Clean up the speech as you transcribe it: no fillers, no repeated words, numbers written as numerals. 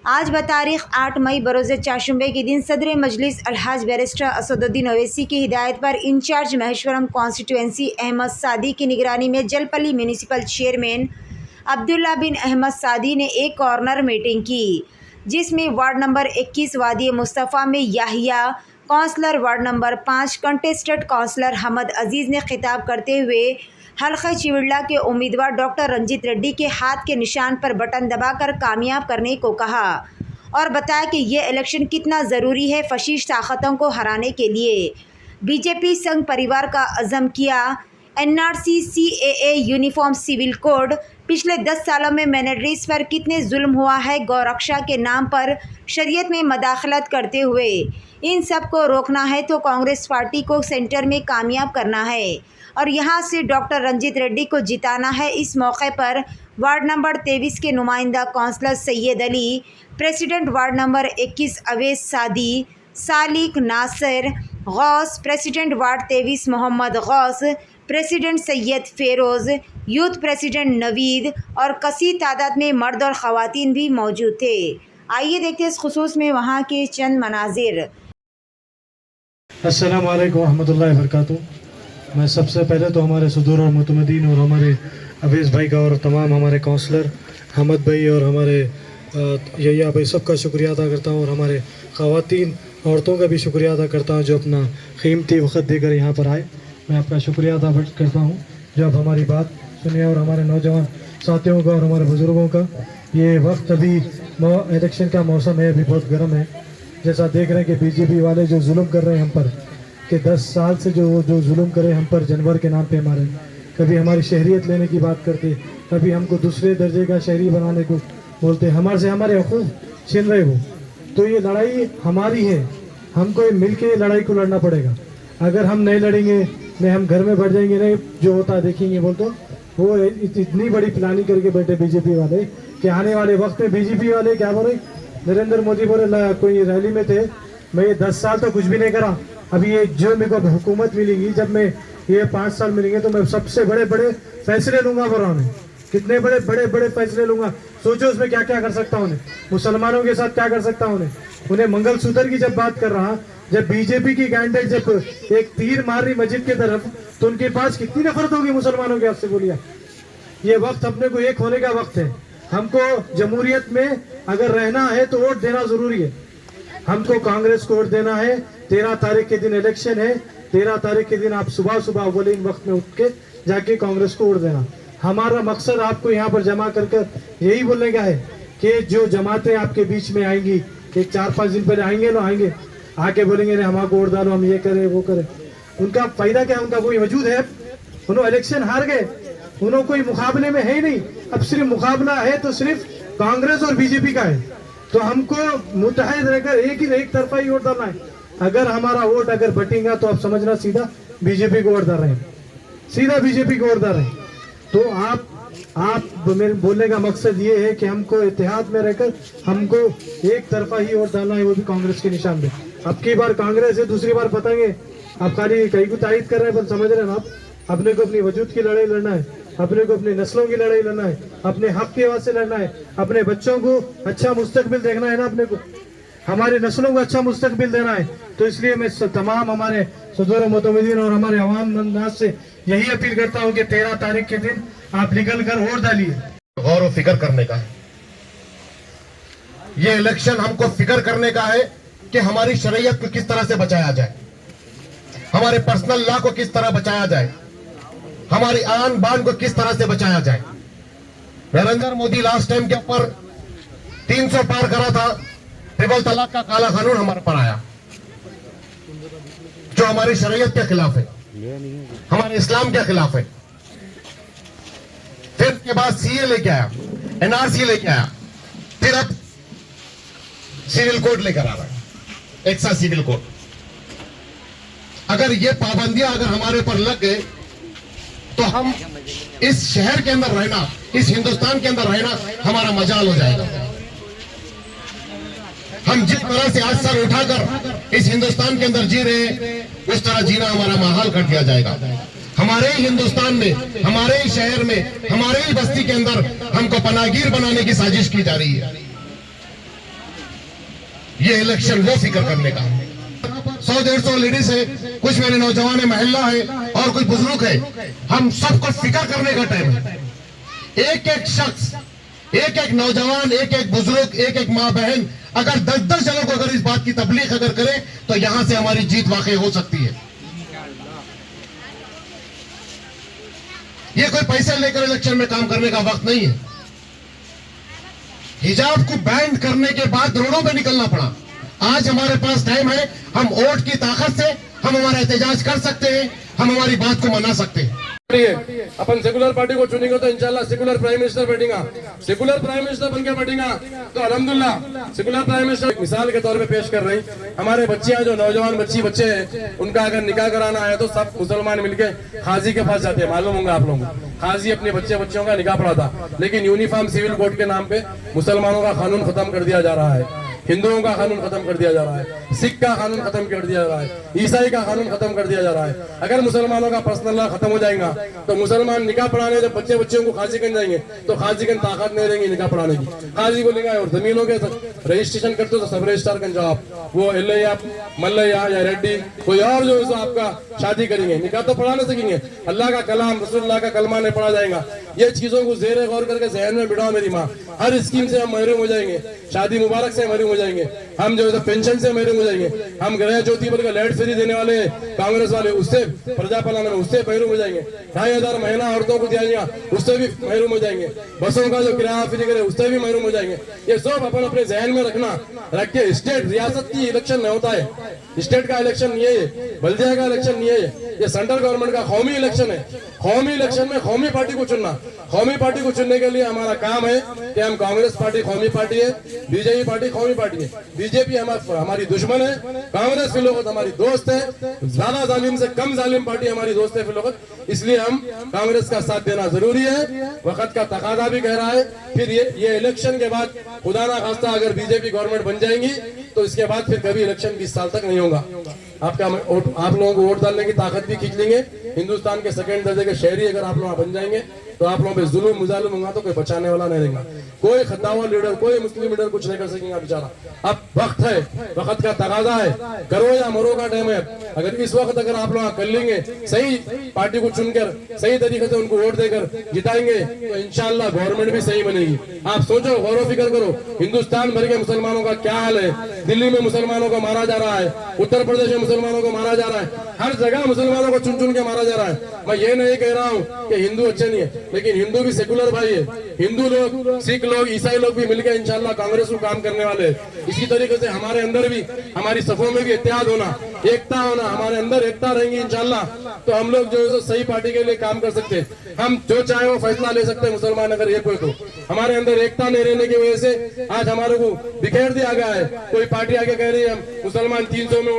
आज बतारीख 8 मई बरोज़ चारशंबे के दिन सदर मजलिस अलहाज बैरिस्टर असदुद्दीन ओवैसी की हिदायत पर इंचार्ज महेश्वरम कॉन्स्टिट्यूंसी अहमद सादी की निगरानी में जलपली म्यूनिसिपल चेयरमैन अब्दुल्ला बिन अहमद सादी ने एक कॉर्नर मीटिंग की, जिसमें वार्ड नंबर 21 वादी मुस्तफ़ा में याहिया, councillor ward number 5 contested councillor Hamad Aziz ने खिताब करते हुए हल्का चिवड़ला के उम्मीदवार डॉक्टर रंजीत रेड्डी के हाथ के निशान पर बटन दबाकर कामयाब करने को कहा और बताया कि ये इलेक्शन कितना ज़रूरी है फशीश ताकतों को हराने के लिए। बीजेपी संघ परिवार का अज़म किया। NRC, CAA, uniform civil code, पिछले 10 सालों में माइनॉरिटीज़ पर कितने जुल्म हुआ है, गौरक्षा के नाम पर शरीयत में मदाखलत करते हुए। इन सब को रोकना है तो कांग्रेस पार्टी को सेंटर में कामयाब करना है और यहाँ से डॉक्टर रंजीत रेड्डी को जिताना है। इस मौके पर वार्ड नंबर 23 के नुमाइंदा counsellor Syed Ali, president ward number 21 Awais Sadi, Salik Nasir, Ghaus, president ward 23 Mohammed Ghaus, president Syed Feroz, youth president Naveed और कसीर तादाद में मर्द और ख़वातीन भी मौजूद थे। आइए देखते हैं इस खुसूस में वहाँ के चंद मनाजिर। अस्सलाम वालेकुम रहमतुल्लाहि व बरकातुहू। मैं सबसे पहले तो हमारे सदूर और मुतमदीन और हमारे अवैस भाई का और तमाम हमारे काउंसलर हमद भाई और हमारे यैया भाई सबका शुक्रिया अदा करता हूँ और हमारे ख़वातीन औरतों का भी शुक्रिया अदा करता हूँ जो अपना कीमती वक़्त देकर यहाँ पर आए। मैं आपका शुक्रिया अदा करता हूँ जो आप हमारी बात सुनिए और हमारे नौजवान साथियों का और हमारे बुज़ुर्गों का। ये वक्त अभी इलेक्शन का मौसम है, अभी बहुत गर्म है। जैसा देख रहे हैं कि बीजेपी वाले जो जुल्म कर रहे हैं हम पर, कि 10 साल से जो जुल्म करे हम पर जानवर के नाम पे हमारे, कभी हमारी शहरियत लेने की बात करते, कभी हमको दूसरे दर्जे का शहरी बनाने को बोलते, हमारे हकूक़ छीन रहे हो। तो ये लड़ाई हमारी है, हमको मिल के लड़ाई को लड़ना पड़ेगा। अगर हम नहीं लड़ेंगे, नहीं हम घर में बैठ जाएंगे, नहीं जो होता देखेंगे बोल, तो वो इतनी बड़ी प्लानिंग करके बैठे बीजेपी वाले कि आने वाले वक्त में बीजेपी वाले क्या बोले, नरेंद्र मोदी बोले कोई रैली में थे, मैं ये 10 साल तो कुछ भी नहीं करा, अभी ये जो मेरे को हुकूमत मिलेगी, जब मैं ये 5 साल मिलेंगे तो मैं सबसे बड़े बड़े फैसले लूंगा। बोला कितने बड़े फैसले लूंगा, सोचो उसमें क्या क्या कर सकता हूँ, मुसलमानों के साथ क्या कर सकता हूँ। उन्हें मंगलसूत्र की जब बात कर रहा, जब बीजेपी की कैंडिडेट जब एक तीर मार रही मस्जिद की तरफ, तो उनके पास कितनी नफरत होगी मुसलमानों के आपसे, बोलिए। ये वक्त अपने को एक होने का वक्त है। हमको जमहूरियत में अगर रहना है तो वोट देना जरूरी है। हमको कांग्रेस को वोट देना है। 13 तारीख के दिन इलेक्शन है। 13 तारीख के दिन आप सुबह अव्वलीन वक्त में उठ के जाके कांग्रेस को वोट देना। हमारा मकसद आपको यहाँ पर जमा कर यही बोलने का है कि जो जमातें आपके बीच में आएंगी, एक 4-5 दिन पहले आएंगे ना, आएंगे आके बोलेंगे नहीं हमारे वोट डालो, हम ये करें वो करें, उनका फायदा क्या? उनका कोई वजूद है? उन्होंने इलेक्शन हार गए, उन्होंने कोई मुकाबले में है ही नहीं। अब सिर्फ मुकाबला है तो सिर्फ कांग्रेस और बीजेपी का है। तो हमको मुतहद रहकर एक तरफा ही वोट डालना है। अगर हमारा वोट अगर बटेगा तो आप समझना सीधा बीजेपी को वोट डाल रहे हैं, सीधा बीजेपी को वोट डाल रहे हैं। तो आप मेरे बोलने का मकसद ये है कि हमको इत्तेहाद में रहकर हमको एक तरफा ही वोट डालना है, वो भी कांग्रेस के निशान पे। अब की बार कांग्रेस है, दूसरी बार बताएंगे। आप खाली कहीं को तारीफ कर रहे हैं, समझ रहे हैं आप, अपने को अपनी वजूद की लड़ाई लड़ना है, अपने को अपनी नस्लों की लड़ाई लड़ना है, अपने हक की आवाज से लड़ना है, अपने बच्चों को अच्छा मुस्तकबिल देखना है ना, अपने को हमारी नस्लों को अच्छा मुस्तकबिल देना है। तो इसलिए मैं तमाम हमारे सदूर मुतमदीन और हमारे अवाम नास से यही अपील करता हूँ कि 13 तारीख के दिन आप निकल कर वोट डालिए। गौर फिक्र करने का है ये इलेक्शन, हमको फिक्र करने का है कि हमारी शरीयत को किस तरह से बचाया जाए, हमारे पर्सनल लॉ को किस तरह बचाया जाए, हमारी आन बान को किस तरह से बचाया जाए। नरेंद्र मोदी लास्ट टाइम के ऊपर 300 पार करा था, ट्रिपल तलाक का काला कानून हमारे पर आया जो हमारी शरीयत के खिलाफ है, हमारे इस्लाम के खिलाफ है। फिर के बाद सीए लेके आया, एनआरसी लेके आया, फिर अब सिविल कोड लेकर आ रहा है, एक्सा सिविल कोड। अगर ये पाबंदियां अगर हमारे पर लग गए तो हम इस शहर के अंदर रहना, इस हिंदुस्तान के अंदर रहना हमारा मजाल हो जाएगा। हम जिस तरह से आज सर उठाकर इस हिंदुस्तान के अंदर जी रहे हैं, उस तरह जीना हमारा माहौल कर दिया जाएगा। हमारे ही हिंदुस्तान में, हमारे ही शहर में, हमारे ही बस्ती के अंदर हमको पनाहगीर बनाने की साजिश की जा रही है। ये इलेक्शन वो फिक्र करने का। 100-150 लेडीज है, कुछ मेरे नौजवान है, महिला है और कुछ बुजुर्ग है। हम सबको फिक्र करने का टाइम है। एक एक शख्स, एक एक नौजवान, एक एक बुजुर्ग, एक एक माँ बहन अगर 10-10 जनों को अगर इस बात की तबलीग अगर करे तो यहां से हमारी जीत वाकई हो सकती है। ये कोई पैसे लेकर इलेक्शन में काम करने का वक्त नहीं है। हिजाब को बैन करने के बाद रोडों पे निकलना पड़ा। आज हमारे पास टाइम है, हम वोट की ताकत से हम हमारा एहतजाज कर सकते हैं, हम हमारी बात को मना सकते हैं। अपन सेकुलर पार्टी को चुनेंगे तो इंशाल्लाह सेकुलर प्राइम मिनिस्टर बैठेगा। सेकुलर प्राइम मिनिस्टर बनकर बैठेगा तो अल्हम्दुलिल्लाह सेकुलर प्राइम मिनिस्टर मिसाल के तौर पे पेश कर रही। हमारे बच्चियां जो नौजवान बच्चे हैं उनका अगर निकाह कराना है तो सब मुसलमान मिलके खाजी के पास जाते हैं। मालूम होगा आप लोगों को, खाजी अपने बच्चों का निकाह पढ़ाता, लेकिन यूनिफॉर्म सिविल कोड के नाम पे मुसलमानों का कानून खत्म कर दिया जा रहा है, हिंदुओं का कानून खत्म कर दिया जा रहा है, सिख का कानून खत्म कर दिया जा रहा है, ईसाई का कानून खत्म कर दिया जा रहा है। अगर मुसलमानों का पर्सनल लॉ खत्म हो जाएगा तो मुसलमान निकाह पढ़ाने जब बच्चों को खाजीगंज जाएंगे तो खाजीगंज ताकत नहीं रहेंगी निकाह पढ़ाने की। खाजी बोलेंगे और जमीनों के रजिस्ट्रेशन करते हो तो सब रजिस्ट्रार गंज आप वो एल्लैया मल्लैया या रेड्डी कोई और जो है आपका शादी करेंगे, निकाह तो पढ़ा नहीं सकेंगे। अल्लाह का कलाम रसूलुल्लाह का कलमा नहीं पढ़ा जाएगा। ये चीजों को ज़ेर गौर करके जहन में बिठाओ मेरी माँ। हर स्कीम से हम महरूम हो जाएंगे, शादी मुबारक से महरूम हो जाएंगे, हम जो है पेंशन से महरूम हो जाएंगे, हम गृह ज्योति पर लाइट फ्री देने वाले कांग्रेस वाले उससे प्रजापालन में उससे महरूम हो जाएंगे, 2500 महीना औरतों को दिया जाएगा उससे भी महरूम हो जाएंगे, बसों का जो किराया फ्री करे उससे भी महरूम हो जाएंगे। ये सब अपन अपने जहन में रख के स्टेट रियासत की इलेक्शन नहीं होता है, स्टेट का इलेक्शन नहीं है, ये बल्दिया का इलेक्शन नहीं है, ये सेंट्रल गवर्नमेंट का कौमी इलेक्शन है। कौमी इलेक्शन में कौमी पार्टी को चुनना, कौमी पार्टी को चुनने के लिए हमारा काम है कि हम कांग्रेस पार्टी कौमी पार्टी है, बीजेपी पार्टी कौमी पार्टी है, बीजेपी हमारी दुश्मन है, कांग्रेस फिलौकत हमारी दोस्त है, ज्यादा जालिम से कम जालिम पार्टी हमारी दोस्त है फिलौकत, इसलिए हम कांग्रेस का साथ देना जरूरी है। वक्त का तकादा भी कह रहा है। फिर ये इलेक्शन के बाद खुदा ना खास्ता अगर बीजेपी गवर्नमेंट बन जाएंगी तो इसके बाद फिर कभी इलेक्शन 20 साल तक नहीं होगा। आप लोगों को वोट डालने की ताकत भी खींच लेंगे। हिंदुस्तान के सेकंड दर्जे के शहरी अगर आप लोग बन जाएंगे तो आप लोगों पे जुल्म मुजालिम होगा तो कोई बचाने वाला नहीं रहेगा। कोई खद्दावा लीडर, कोई मुस्लिम लीडर कुछ नहीं कर सकेगा बेचारा। अब वक्त है, वक्त का तकाजा है, करो या मरो का टाइम है। अगर इस वक्त अगर आप लोग कर लेंगे, सही पार्टी को चुनकर सही तरीके से उनको वोट देकर जिताएंगे तो इंशाल्लाह गवर्नमेंट भी सही बनेगी। आप सोचो, गौर फिक्र करो, हिंदुस्तान भर के मुसलमानों का क्या हाल है। दिल्ली में मुसलमानों को मारा जा रहा है, उत्तर प्रदेश में मुसलमानों को मारा जा रहा है, हर जगह मुसलमानों को चुन के मारा जा रहा है। मैं ये नहीं कह रहा हूँ कि हिंदू अच्छे नहीं है, लेकिन हिंदू भी सेकुलर भाई है। हिंदू लोग, सिख लोग, ईसाई लोग भी मिलकर इंशाल्लाह कांग्रेस को काम करने वाले हैं। इसी तरीके से हमारे अंदर भी, हमारी सफों में भी इत्तेहाद होना, एकता होना, हमारे अंदर एकता रहेंगी इंशाल्लाह तो हम लोग जो है सही पार्टी के लिए काम कर सकते हैं। हम जो चाहे वो फैसला ले सकते हैं। मुसलमान अगर एक हो तो हमारे अंदर एकता नहीं रहने की वजह से आज हमारे को बिखेर दिया गया है। कोई पार्टी आगे कह रही है हम मुसलमान 300 में